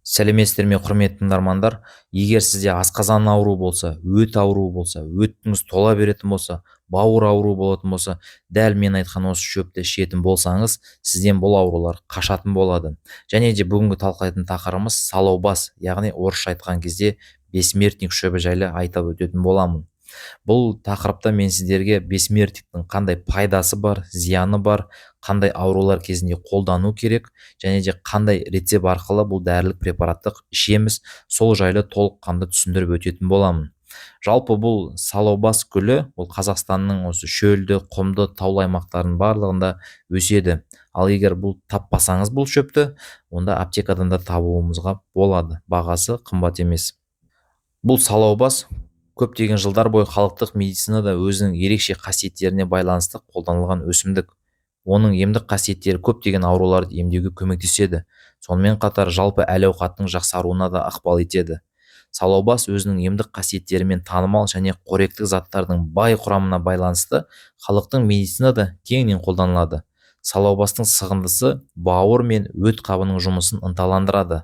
Сәлеметсіздер ме, құрметті тыңдармандар. Егер сізде асқазан ауруы болса, өт ауруы болса, өтіңіз тола беретін болса, бауыр ауруы болатын болса, дәл мен айтқан осы шөпті ішетін болсаңыз, сізден бұл аурулар қашатын болады. Және де бүгінгі талқылайтын тақырыбымыз салаубас, яғни орысша айтқан кезде бессмертник шөбі жайлы айтып өтетін боламын. Бұл тақырыпта мен сіздерге бессмертниктің қандай пайдасы бар, зияны бар, қандай аурулар кезінде қолдану керек, және де қандай рецепт арқылы бұл дәрілік препараттық ішеміз, сол жайлы толыққанды түсіндіріп өтетін боламын. Жалпы бұл салаубас гүлі, бұл Қазақстанның осы шөлді, құмды, таулы аймақтарының барлығында өседі. Ал егер бұл таппасаңыз бұл шөпті, онда аптекадан да табуымызға болады. Бағасы қымбат емес. Бұл салаубас көптеген жылдар бойы халықтық медицинада өзінің ерекше қасиеттеріне байланысты қолданылған өсімдік. Оның емдік қасиеттері көптеген ауруларды емдеуге көмектеседі. Сонымен қатар жалпы әл-ауқаттың жақсаруына да ықпал етеді. Салаубас өзінің емдік қасиеттерімен танымал және қоректік заттардың бай құрамына байланысты халықтың медицинада кеңінен қолданылады. Салаубастың сығындысы бауыр мен өт қабының жұмысын ынталандырады,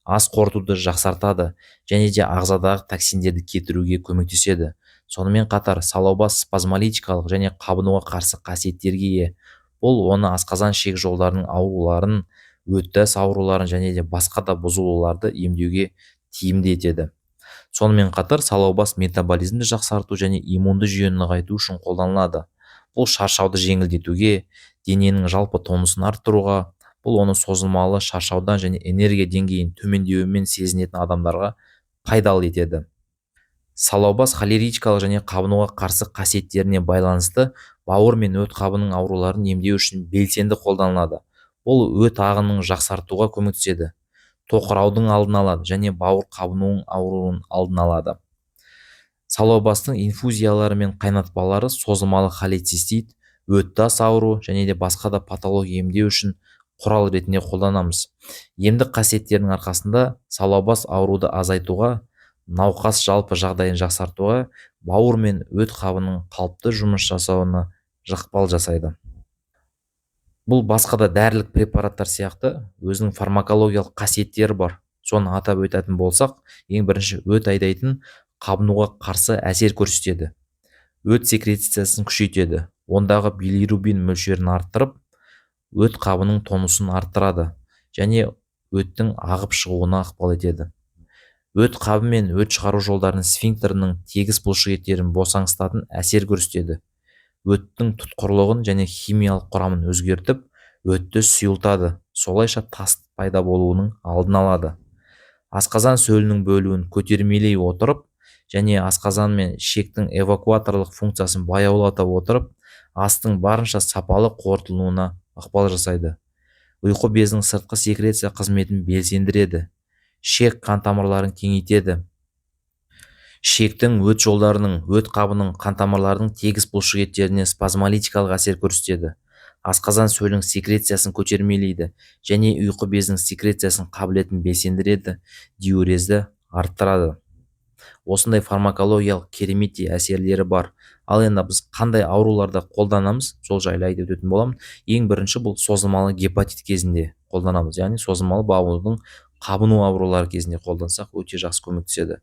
ас қорытуды жақсартады және де ағзадағы токсиндерді кетіруге көмектеседі. Сонымен қатар салаубас спазмолитикалық және қабынуға қарсы қасиеттерге ие. Бұл оны асқазан ішек жолдарының ауруларын, өттас ауруларын және де басқа да бұзылуларды емдеуге тиімді етеді. Сонымен қатар салаубас метаболизмді жақсарту және иммунды жүйені нығайту үшін қолданылады. Бұл шаршауды жеңілдетуге, дененің жалпы тонусын арттыруға, бұл оны созылмалы шаршаудан және энергия деңгейін төмендеуімен сезінетін адамдарға пайдалы етеді. Салаубас холеритикалық және қабынуға қарсы қасиеттеріне байланысты бауыр мен өт қабының ауруларын емдеу үшін белсенді қолданылады. Бұл өт ағынын жақсартуға көмектеседі, тоқыраудың алдын алады және бауыр қабынуының ауруын алдын алады. Салаубастың инфузиялары мен қайнатпалары созылмалы холецистит, өттас ауру және де басқа да патология емдеу үшін құрал ретінде қолданамыз. Емдік қасиеттерінің арқасында салаубас ауруды азайтуға, науқас жалпы жағдайын жақсартуға, бауыр мен өт қабының қалыпты жұмыс жасауына ықпал жасайды. Бұл басқа да дәрілік препараттар сияқты өзінің фармакологиялық қасиеттері бар. Соны атап өтетін болсақ, ең бірінші өт айдайтын қабынуға қарсы әсер көрсетеді. Өт секрециясын күшейтеді. Ондағы билирубин мөлшерін арттырып, өт қабының тонусын арттырады және өттің ағып шығуына ықпал етеді. Өт қабы мен өт шығару жолдарының сфинктерінің тегіс бұлшықеттерін босаңсытатын әсер көрсетеді. Өттің тұтқырлығын және химиялық құрамын өзгертіп, өтті сұйылтады, солайша тас пайда болуының алдын алады. Асқазан сөлінің бөлуін көтермелей отырып және асқазан мен ішектің эвакуаторлық функциясын баяулата отырып, астың барынша сапалы қорытылуына ықпал жасайды. Ұйқы безінің сыртқы секреция қызметін белсендіреді. Ішек қан тамырларын кеңейтеді. Ішектің өт жолдарының, өт қабының, қан тамырларының тегіс бұлшықеттеріне спазмолитикалық әсер көрсетеді. Асқазан сөлінің секрециясын көтермелейді және ұйқы безінің секрециясын қабілетін белсендіреді, диурезді арттырады. Осындай фармакологиялық керемет әсерлері бар. Ал енді біз қандай ауруларда қолданамыз, сол жайлы айтып өтетін боламын. Ең бірінші бұл созылмалы гепатит кезінде қолданамыз, яғни созылмалы бауырдың қабыну аурулары кезінде қолдансақ өте жақсы көмектеседі.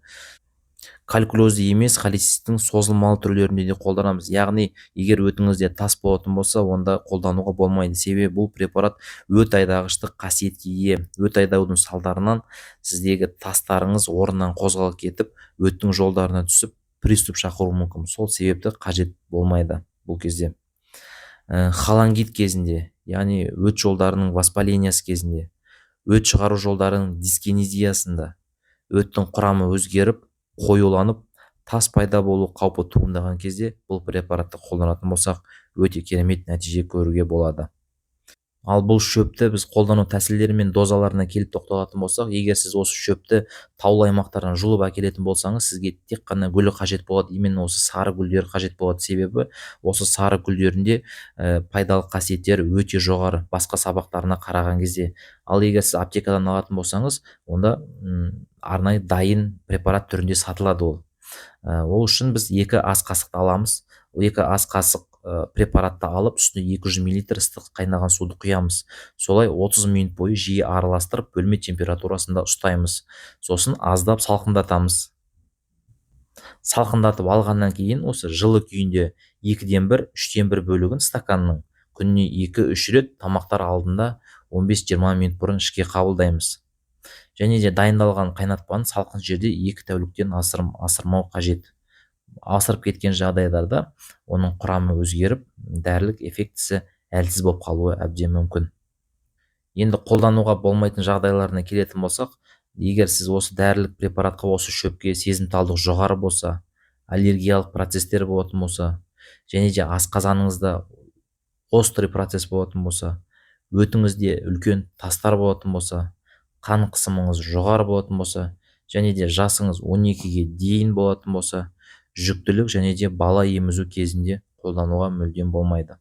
Калькулозды емес холецисттің созылмалы түрлерінде де қолданамыз. Яғни, егер өтіңізде тас болатын болса, онда қолдануға болмайды. Себебі бұл препарат өт айдағыштық қасиетке ие. Өт айдаудың салдарынан сіздегі тастарыңыз орнынан қозғалып кетіп, өттің жолдарына түсіп, приступ шақыруы мүмкін. Сол себепті қажет болмайды бұл кезде. Холангит кезінде, яғни өт жолдарының воспалениясы кезінде, өт шығару жолдарының дискинезиясында өттің құрамы өзгеріп, қоюланып, тас пайда болу қаупі туындаған кезде бұл препаратты қолданатын болсақ, өте керемет нәтиже көруге болады. Ал бұл шөпті біз қолдану тәсілдері мен дозаларына келіп тоқталатын болсақ, егер сіз осы шөпті таулы аймақтардан жұлып әкелетін болсаңыз, сізге тек қана гүлі қажет болады, именно осы сары гүлдер қажет болады. Себебі осы сары гүлдерінде пайдалы қасиеттері өте жоғары басқа сабақтарына қараған кезде. Ал егер сіз аптекадан алатын болсаңыз, онда арнайы дайын препарат түрінде сатылады ол. Ол үшін біз 2 ас қасықты аламыз. 2 ас қасық препаратты алып үстіне 200 мл ыстық қайнаған суды құямыз. Солай 30 минут бойы жиі араластырып бөлме температурасында ұстаймыз. Сосын аздап салқындатамыз. Салқындатып алғаннан кейін осы жылы күйінде 2-ден 1, 3-тен 1 бөлігін стаканның күніне 2-3 рет тамақтар алдында 15-20 минут бұрын ішке қабылдаймыз. Және де дайындалған қайнатпаны салқын жерде 2 тәуліктен асырмау қажет. Асырып кеткен жағдайларда оның құрамы өзгеріп, дәрілік эффектісі әлсіз болып қалуы әбден мүмкін. Енді қолдануға болмайтын жағдайларына келетін болсақ, егер сіз осы дәрілік препаратқа, осы шөпке сезімталдық жоғары болса, аллергиялық процестер болатын болса, және де асқазаныңызда острый процесс болатын болса, өтіңізде үлкен тастар болатын болса, қан қысымыңыз жоғары болатын болса, және де жасыңыз 12-ге дейін болатын болса, жүктілік және де бала емізу кезінде қолдануға мүлдем болмайды.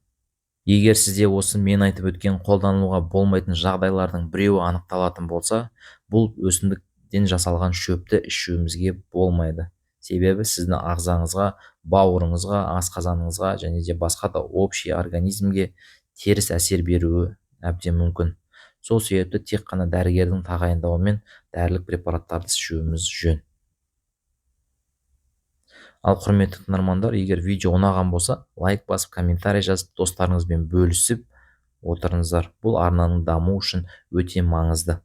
Егер сізде осы мен айтып өткен қолдануға болмайтын жағдайлардың біреуі анықталатын болса, бұл өсімдіктен жасалған шөпті ішуімізге болмайды. Себебі сіздің ағзаңызға, бауырыңызға, асқазаныңызға және де басқа да общий организмге теріс әсер беруі әбден мүмкін. Сол себепті тек қана дәрігердің тағайындауымен дәрілік препараттарды ішуіміз жөн. Ал құрметті тыңдармандар, егер видео ұнаған болса, лайк басып, комментарий жазып, достарыңызбен бөлісіп отырыңыздар. Бұл арнаның дамуы үшін өте маңызды.